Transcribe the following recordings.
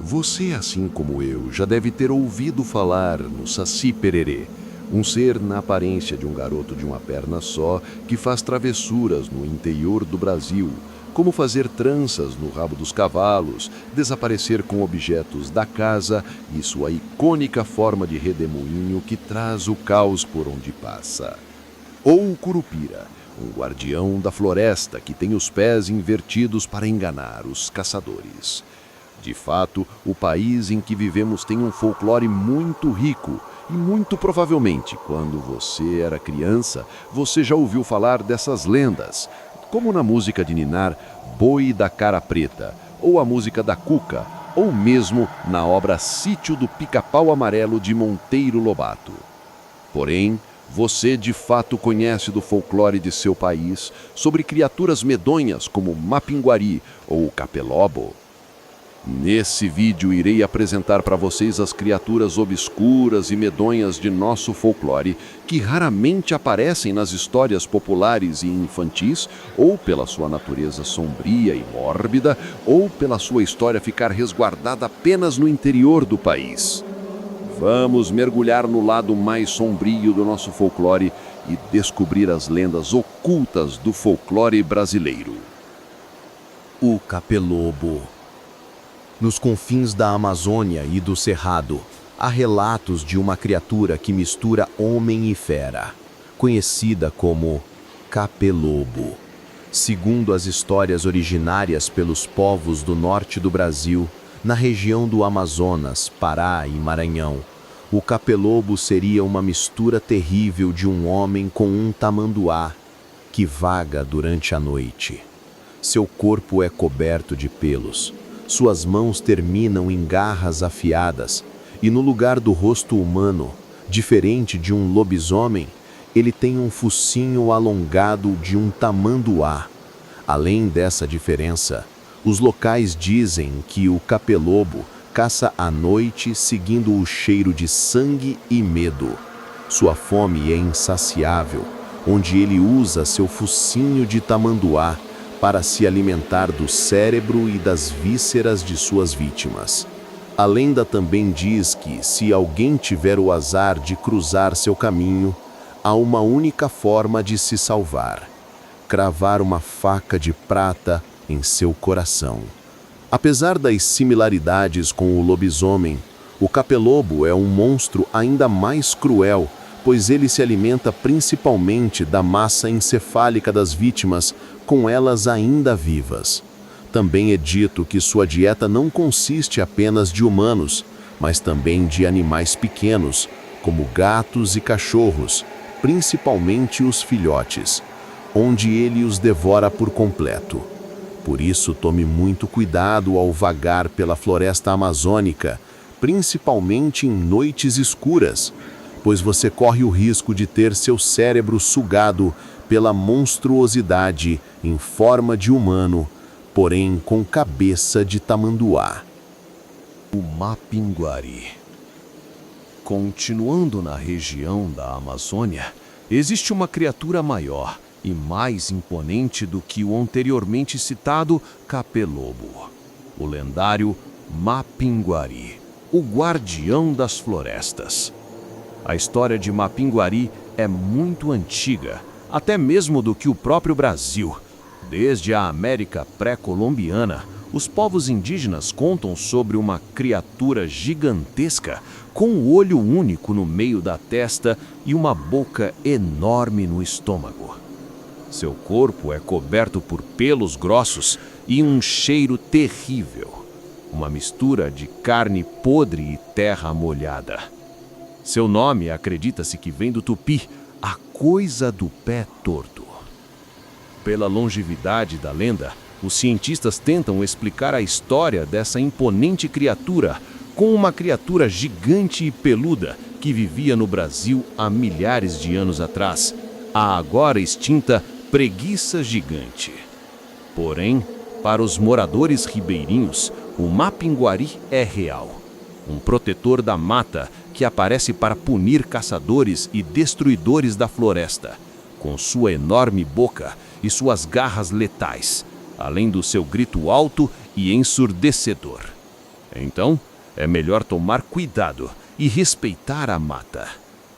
Você, assim como eu, já deve ter ouvido falar no Saci Pererê, um ser na aparência de um garoto de uma perna só que faz travessuras no interior do Brasil, como fazer tranças no rabo dos cavalos, desaparecer com objetos da casa e sua icônica forma de redemoinho que traz o caos por onde passa. Ou o Curupira, um guardião da floresta que tem os pés invertidos para enganar os caçadores. De fato, o país em que vivemos tem um folclore muito rico e muito provavelmente, quando você era criança, você já ouviu falar dessas lendas, como na música de ninar Boi da Cara Preta, ou a música da Cuca, ou mesmo na obra Sítio do Pica-Pau Amarelo de Monteiro Lobato. Porém, você de fato conhece do folclore de seu país sobre criaturas medonhas como Mapinguari ou Capelobo? Nesse vídeo irei apresentar para vocês as criaturas obscuras e medonhas de nosso folclore que raramente aparecem nas histórias populares e infantis, ou pela sua natureza sombria e mórbida, ou pela sua história ficar resguardada apenas no interior do país. Vamos mergulhar no lado mais sombrio do nosso folclore e descobrir as lendas ocultas do folclore brasileiro. O Capelobo. Nos confins da Amazônia e do Cerrado, há relatos de uma criatura que mistura homem e fera, conhecida como Capelobo. Segundo as histórias originárias pelos povos do norte do Brasil, na região do Amazonas, Pará e Maranhão, o Capelobo seria uma mistura terrível de um homem com um tamanduá, que vaga durante a noite. Seu corpo é coberto de pelos. Suas mãos terminam em garras afiadas, e no lugar do rosto humano, diferente de um lobisomem, ele tem um focinho alongado de um tamanduá. Além dessa diferença, os locais dizem que o Capelobo caça à noite seguindo o cheiro de sangue e medo. Sua fome é insaciável, onde ele usa seu focinho de tamanduá para se alimentar do cérebro e das vísceras de suas vítimas. A lenda também diz que, se alguém tiver o azar de cruzar seu caminho, há uma única forma de se salvar: cravar uma faca de prata em seu coração. Apesar das similaridades com o lobisomem, o Capelobo é um monstro ainda mais cruel, pois ele se alimenta principalmente da massa encefálica das vítimas, com elas ainda vivas. Também é dito que sua dieta não consiste apenas de humanos, mas também de animais pequenos, como gatos e cachorros, principalmente os filhotes, onde ele os devora por completo. Por isso, tome muito cuidado ao vagar pela floresta amazônica, principalmente em noites escuras, pois você corre o risco de ter seu cérebro sugado pela monstruosidade em forma de humano, porém com cabeça de tamanduá. O Mapinguari. Continuando na região da Amazônia, existe uma criatura maior e mais imponente do que o anteriormente citado Capelobo, o lendário Mapinguari, o guardião das florestas. A história de Mapinguari é muito antiga, até mesmo do que o próprio Brasil. Desde a América pré-colombiana, os povos indígenas contam sobre uma criatura gigantesca com um olho único no meio da testa e uma boca enorme no estômago. Seu corpo é coberto por pelos grossos e um cheiro terrível, uma mistura de carne podre e terra molhada. Seu nome acredita-se que vem do tupi, a coisa do pé torto. Pela longevidade da lenda, os cientistas tentam explicar a história dessa imponente criatura com uma criatura gigante e peluda que vivia no Brasil há milhares de anos atrás, a agora extinta preguiça gigante. Porém, para os moradores ribeirinhos, o Mapinguari é real, um protetor da mata que aparece para punir caçadores e destruidores da floresta, com sua enorme boca e suas garras letais, além do seu grito alto e ensurdecedor. Então, é melhor tomar cuidado e respeitar a mata,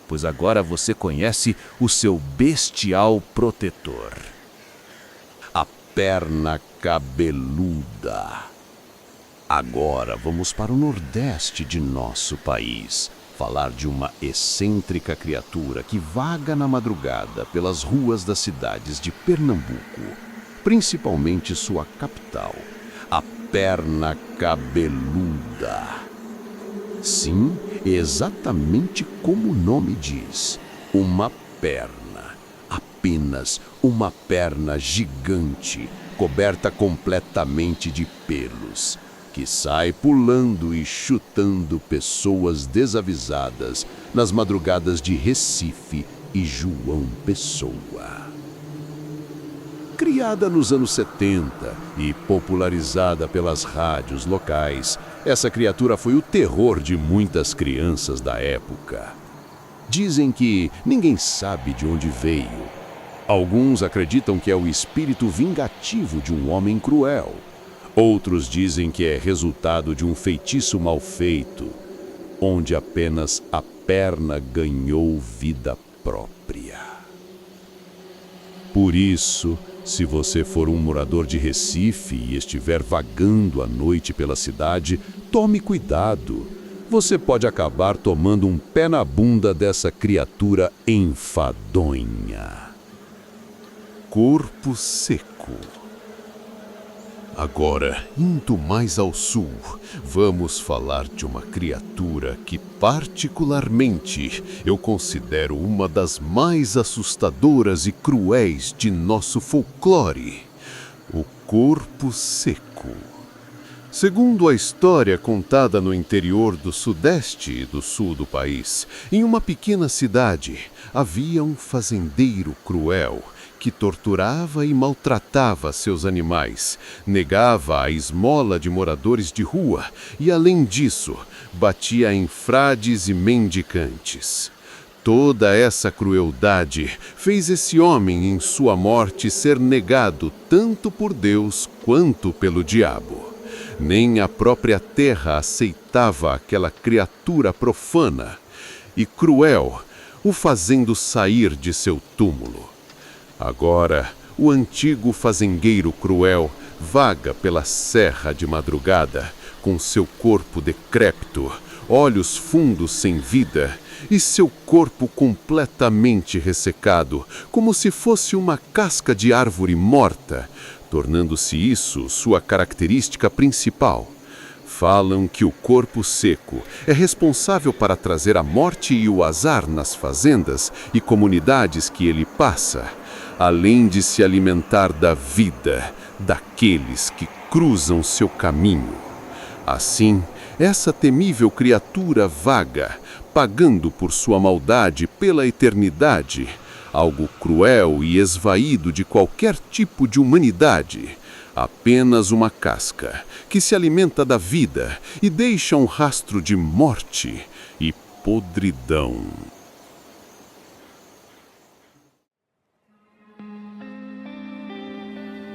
pois agora você conhece o seu bestial protetor. A perna cabeluda. Agora vamos para o nordeste de nosso país, falar de uma excêntrica criatura que vaga na madrugada pelas ruas das cidades de Pernambuco, principalmente sua capital, a perna cabeluda. Sim, exatamente como o nome diz, uma perna, apenas uma perna gigante, coberta completamente de pelos, que sai pulando e chutando pessoas desavisadas nas madrugadas de Recife e João Pessoa. Criada nos anos 70 e popularizada pelas rádios locais, essa criatura foi o terror de muitas crianças da época. Dizem que ninguém sabe de onde veio. Alguns acreditam que é o espírito vingativo de um homem cruel. Outros dizem que é resultado de um feitiço mal feito, onde apenas a perna ganhou vida própria. Por isso, se você for um morador de Recife e estiver vagando à noite pela cidade, tome cuidado. Você pode acabar tomando um pé na bunda dessa criatura enfadonha. Corpo seco. Agora, indo mais ao sul, vamos falar de uma criatura que particularmente eu considero uma das mais assustadoras e cruéis de nosso folclore: o corpo seco. Segundo a história contada no interior do sudeste e do sul do país, em uma pequena cidade havia um fazendeiro cruel que torturava e maltratava seus animais, negava a esmola de moradores de rua e, além disso, batia em frades e mendicantes. Toda essa crueldade fez esse homem em sua morte ser negado tanto por Deus quanto pelo diabo. Nem a própria terra aceitava aquela criatura profana e cruel, o fazendo sair de seu túmulo. Agora, o antigo fazendeiro cruel vaga pela serra de madrugada, com seu corpo decrépito, olhos fundos sem vida e seu corpo completamente ressecado, como se fosse uma casca de árvore morta, tornando-se isso sua característica principal. Falam que o corpo seco é responsável para trazer a morte e o azar nas fazendas e comunidades que ele passa, além de se alimentar da vida daqueles que cruzam seu caminho. Assim, essa temível criatura vaga, pagando por sua maldade pela eternidade, algo cruel e esvaído de qualquer tipo de humanidade, apenas uma casca que se alimenta da vida e deixa um rastro de morte e podridão.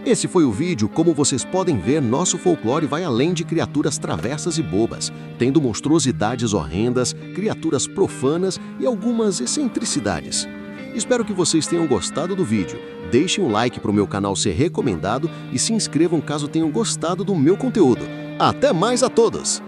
Esse foi o vídeo. Como vocês podem ver, nosso folclore vai além de criaturas travessas e bobas, tendo monstruosidades horrendas, criaturas profanas e algumas excentricidades. Espero que vocês tenham gostado do vídeo. Deixem um like para o meu canal ser recomendado e se inscrevam caso tenham gostado do meu conteúdo. Até mais a todos!